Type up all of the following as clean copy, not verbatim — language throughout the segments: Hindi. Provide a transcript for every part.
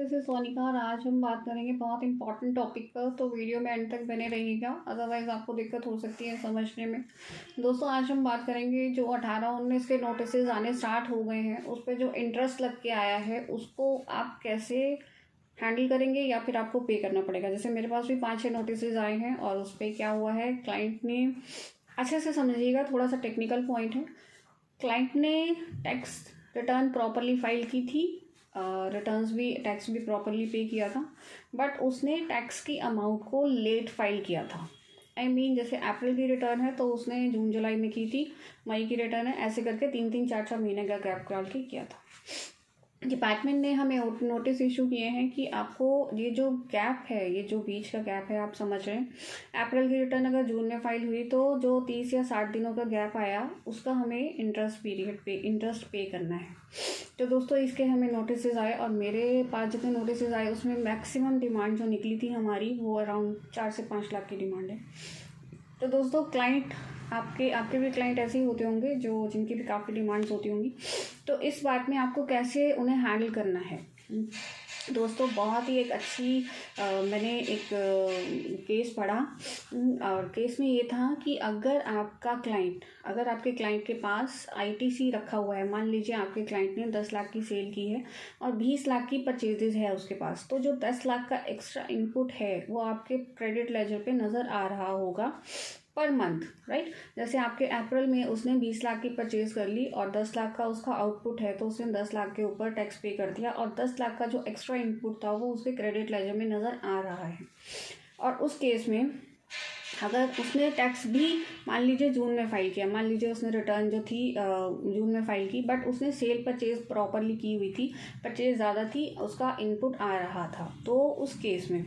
दिस इज़ सोनिका और आज हम बात करेंगे बहुत इंपॉर्टेंट टॉपिक पर। तो वीडियो में एंड तक बने रहिएगा, अदरवाइज़ आपको दिक्कत हो सकती है समझने में। दोस्तों, आज हम बात करेंगे जो 18-19 के नोटिसेज आने स्टार्ट हो गए हैं, उस पर जो इंटरेस्ट लग के आया है उसको आप कैसे हैंडल करेंगे या फिर आपको पे करना पड़ेगा। जैसे मेरे पास भी 5-6 नोटिसेज आए हैं और उस पर क्या हुआ है, क्लाइंट ने, अच्छे से समझिएगा, थोड़ा सा टेक्निकल पॉइंट है। क्लाइंट ने टैक्स रिटर्न प्रॉपरली फाइल की थी, टैक्स भी प्रॉपरली पे किया था, बट उसने टैक्स की अमाउंट को लेट फाइल किया था। जैसे अप्रैल की रिटर्न है तो उसने जून जुलाई में की थी, मई की रिटर्न है, ऐसे करके 3-3 4-4 महीने का गैप डाल के किया था। डिपार्टमेंट ने हमें नोटिस इशू किए हैं कि आपको ये जो गैप है, ये जो बीच का गैप है, आप समझ रहे हैं, अप्रैल की रिटर्न अगर जून में फाइल हुई तो जो 30 या 60 दिनों का गैप आया उसका हमें इंटरेस्ट पे करना है। तो दोस्तों, इसके हमें नोटिस आए और मेरे पास जितने नोटिस आए उसमें मैक्सिमम डिमांड जो निकली थी हमारी वो अराउंड 4 से 5 लाख की डिमांड है। तो दोस्तों, क्लाइंट आपके भी क्लाइंट ऐसे ही होते होंगे जो जिनकी भी काफ़ी डिमांड्स होती होंगी। तो इस बात में आपको कैसे उन्हें हैंडल करना है। दोस्तों, बहुत ही एक अच्छी मैंने एक केस पढ़ा और केस में ये था कि अगर आपके क्लाइंट के पास आईटीसी रखा हुआ है, मान लीजिए आपके क्लाइंट ने 10 लाख की सेल की है और 20 लाख की परचेजेज है उसके पास, तो जो 10 लाख का एक्स्ट्रा इनपुट है वो आपके क्रेडिट लेजर पे नज़र आ रहा होगा पर मंथ, राइट। जैसे आपके अप्रैल में उसने 20 लाख की परचेज कर ली और 10 लाख का उसका आउटपुट है, तो उसने 10 लाख के ऊपर टैक्स पे कर दिया और 10 लाख का जो एक्स्ट्रा इनपुट था वो उसके क्रेडिट लेजर में नज़र आ रहा है। और उस केस में अगर उसने टैक्स भी मान लीजिए जून में फ़ाइल किया, मान लीजिए उसने रिटर्न जो थी जून में फ़ाइल की, बट उसने सेल परचेज प्रॉपरली की हुई थी, परचेज ज़्यादा थी, उसका इनपुट आ रहा था, तो उस केस में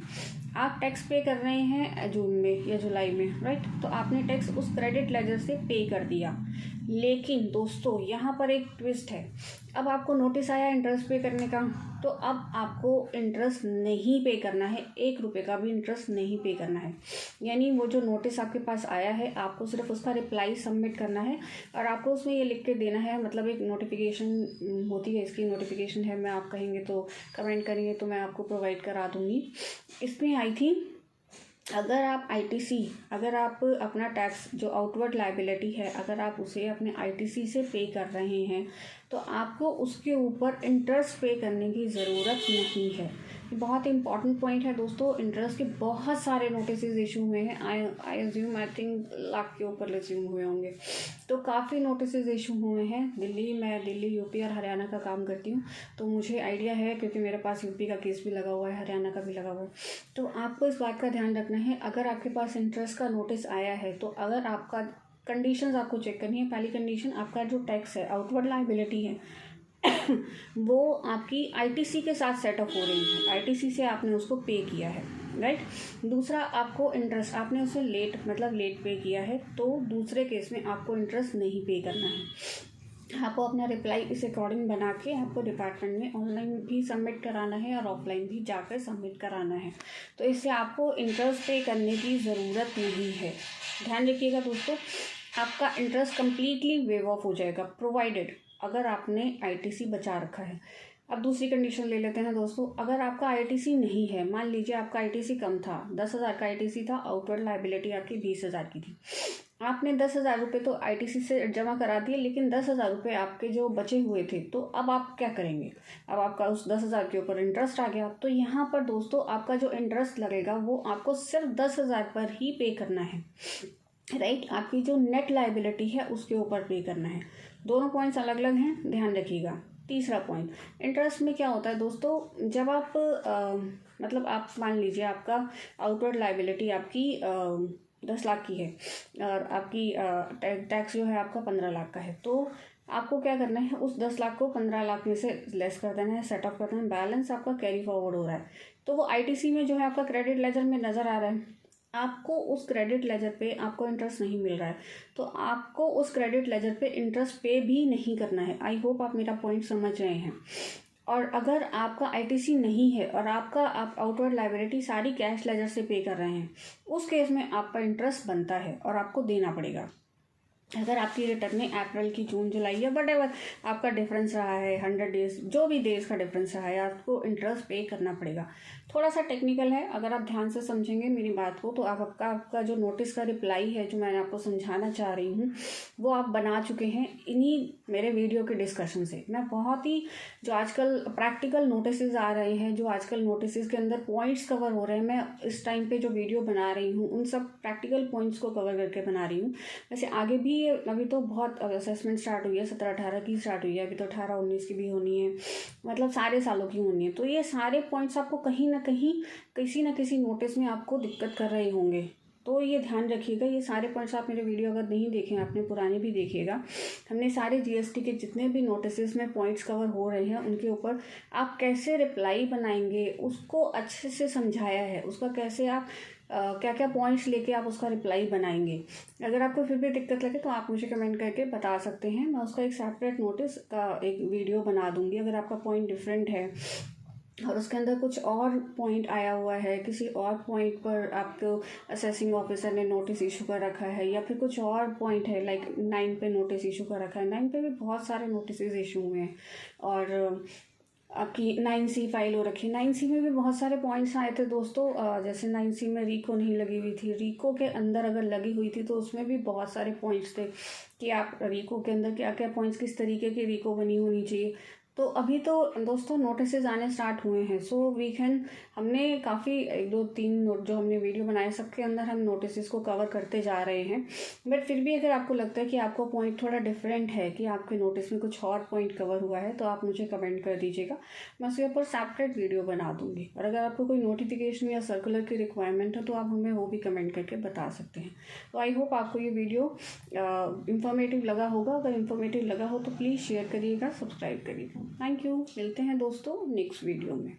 आप टैक्स पे कर रहे हैं जून में या जुलाई में, राइट। तो आपने टैक्स उस क्रेडिट लेजर से पे कर दिया। लेकिन दोस्तों, यहाँ पर एक ट्विस्ट है। अब आपको नोटिस आया इंटरेस्ट पे करने का, तो अब आपको इंटरेस्ट नहीं पे करना है, 1 रुपये का भी इंटरेस्ट नहीं पे करना है। यानी वो जो नोटिस आपके पास आया है, आपको सिर्फ उसका रिप्लाई सबमिट करना है और आपको उसमें ये लिख के देना है, मतलब एक नोटिफिकेशन होती है, इसकी नोटिफिकेशन है, मैं आप कहेंगे तो कमेंट करेंगे तो मैं आपको प्रोवाइड करा दूँगी। इसमें आई थी, अगर आप अपना टैक्स जो आउटवर्ड लायबिलिटी है, अगर आप उसे अपने आईटीसी से पे कर रहे हैं तो आपको उसके ऊपर इंटरेस्ट पे करने की ज़रूरत नहीं है। ये बहुत इंपॉर्टेंट पॉइंट है दोस्तों। इंटरेस्ट के बहुत सारे नोटिस इशू हुए हैं, आई थिंक लाख के ऊपर रिज्यूम हुए होंगे, तो काफ़ी नोटिस इशू हुए हैं। मैं दिल्ली, यूपी और हरियाणा का काम करती हूँ, तो मुझे आइडिया है, क्योंकि मेरे पास यूपी का केस भी लगा हुआ है, हरियाणा का भी लगा हुआ है। तो आपको इस बात का ध्यान रखना है, अगर आपके पास इंटरेस्ट का नोटिस आया है तो अगर आपका कंडीशंस आपको चेक करनी है। पहली कंडीशन, आपका जो टैक्स है, आउटवर्ड लायबिलिटी है वो आपकी आईटीसी के साथ सेटअप हो रही है, आईटीसी से आपने उसको पे किया है, राइट। दूसरा, आपको इंटरेस्ट आपने उसे लेट पे किया है, तो दूसरे केस में आपको इंटरेस्ट नहीं पे करना है। आपको अपना रिप्लाई इस अकॉर्डिंग बना के आपको डिपार्टमेंट में ऑनलाइन भी सबमिट कराना है और ऑफलाइन भी जाकर सबमिट कराना है। तो इससे आपको इंटरेस्ट पे करने की ज़रूरत नहीं है। ध्यान रखिएगा दोस्तों, आपका इंटरेस्ट कम्प्लीटली वेव ऑफ हो जाएगा, प्रोवाइडेड अगर आपने आईटीसी बचा रखा है। अब दूसरी कंडीशन ले लेते हैं दोस्तों। अगर आपका आईटीसी नहीं है, मान लीजिए आपका आईटीसी कम था, 10,000 का आईटीसी था, आउटवर्ड लायबिलिटी आपकी 20,000 की थी, आपने 10,000 रुपये तो आईटीसी से जमा करा दिए, लेकिन 10,000 रुपये आपके जो बचे हुए थे, तो अब आप क्या करेंगे। अब आपका उस 10,000 के ऊपर इंटरेस्ट आ गया, तो यहाँ पर दोस्तों आपका जो इंटरेस्ट लगेगा वो आपको सिर्फ 10,000 पर ही पे करना है, राइट। आपकी जो नेट लायबिलिटी है उसके ऊपर पे करना है। दोनों पॉइंट्स अलग अलग हैं, ध्यान रखिएगा। तीसरा पॉइंट, इंटरेस्ट में क्या होता है दोस्तों, जब आप आप मान लीजिए आपका आउटवर्ड लायबिलिटी आपकी 10 लाख की है और आपकी टैक्स जो है आपका 15 लाख का है, तो आपको क्या करना है, उस 10 लाख को 15 लाख में से लेस कर देना है, सेटअप कर देना है, बैलेंस आपका कैरी फॉरवर्ड हो रहा है, तो वो आईटीसी में जो है आपका क्रेडिट लेजर में नज़र आ रहा है। आपको उस क्रेडिट लेजर पे आपको इंटरेस्ट नहीं मिल रहा है, तो आपको उस क्रेडिट लेजर पे इंटरेस्ट पे भी नहीं करना है। आई होप आप मेरा पॉइंट समझ रहे हैं। और अगर आपका आईटीसी नहीं है और आप आउटवर्ड लायबिलिटी सारी कैश लेजर से पे कर रहे हैं, उस केस में आपका इंटरेस्ट बनता है और आपको देना पड़ेगा। अगर आपकी रिटर्निंग अप्रैल की, जून, जुलाई या वट आपका डिफरेंस रहा है 100 डेज, जो भी डेज का डिफरेंस रहा है, आपको इंटरेस्ट पे करना पड़ेगा। थोड़ा सा टेक्निकल है, अगर आप ध्यान से समझेंगे मेरी बात को तो आपका जो नोटिस का रिप्लाई है जो मैंने आपको समझाना चाह रही हूँ वो आप बना चुके हैं इन्हीं मेरे वीडियो के डिस्कशन से। मैं बहुत ही जो आजकल प्रैक्टिकल नोटिस आ रहे हैं, जो आजकल नोटिस के अंदर पॉइंट्स कवर हो रहे हैं, मैं इस टाइम पे जो वीडियो बना रही हूँ उन सब प्रैक्टिकल पॉइंट्स को कवर करके बना रही हूँ। वैसे आगे भी अभी तो बहुत असेसमेंट स्टार्ट हुई है, 17-18 की स्टार्ट हुई है, अभी तो 18-19 की भी होनी है, मतलब सारे सालों की होनी है। तो ये सारे पॉइंट्स आपको कहीं ना कहीं किसी न किसी नोटिस में आपको दिक्कत कर रहे होंगे, तो ये ध्यान रखिएगा। ये सारे पॉइंट्स आप मेरे वीडियो अगर नहीं देखें, आपने पुराने भी देखिएगा, हमने सारे जीएसटी के जितने भी नोटिस में पॉइंट्स कवर हो रहे हैं उनके ऊपर आप कैसे रिप्लाई बनाएंगे उसको अच्छे से समझाया है, उसका कैसे आप क्या क्या पॉइंट्स लेके आप उसका रिप्लाई बनाएंगे। अगर आपको फिर भी दिक्कत लगे तो आप मुझे कमेंट करके बता सकते हैं, मैं उसका एक सेपरेट नोटिस का एक वीडियो बना दूंगी। अगर आपका पॉइंट डिफरेंट है और उसके अंदर कुछ और पॉइंट आया हुआ है, किसी और पॉइंट पर आपको असेसिंग ऑफिसर ने नोटिस इशू कर रखा है, या फिर कुछ और पॉइंट है लाइक 9 पे नोटिस इशू कर रखा है, 9 पे भी बहुत सारे नोटिस इशू हुए हैं, और आपकी 9C फाइल हो रखी है, 9C में भी बहुत सारे पॉइंट्स आए थे दोस्तों। जैसे 9C में रीको नहीं लगी हुई थी, रीको के अंदर अगर लगी हुई थी तो उसमें भी बहुत सारे पॉइंट्स थे कि आप रीको के अंदर क्या क्या पॉइंट्स, किस तरीके की रीको बनी होनी चाहिए। तो अभी तो दोस्तों नोटिस आने स्टार्ट हुए हैं, सो वी कैन, हमने काफ़ी 1-2-3 नोट जो हमने वीडियो बनाए सबके अंदर हम नोटिस को कवर करते जा रहे हैं। बट फिर भी अगर आपको लगता है कि आपको पॉइंट थोड़ा डिफरेंट है, कि आपके नोटिस में कुछ और पॉइंट कवर हुआ है, तो आप मुझे कमेंट कर दीजिएगा, मैं उसके ऊपर सेपरेट वीडियो बना दूंगी। और अगर आपको कोई नोटिफिकेशन या सर्कुलर की रिक्वायरमेंट है तो आप हमें वो भी कमेंट करके बता सकते हैं। तो आई होप आपको ये वीडियो इंफॉर्मेटिव लगा होगा। अगर इंफॉर्मेटिव लगा हो तो प्लीज़ शेयर करिएगा, सब्सक्राइब करिएगा। थैंक यू, मिलते हैं दोस्तों नेक्स्ट वीडियो में।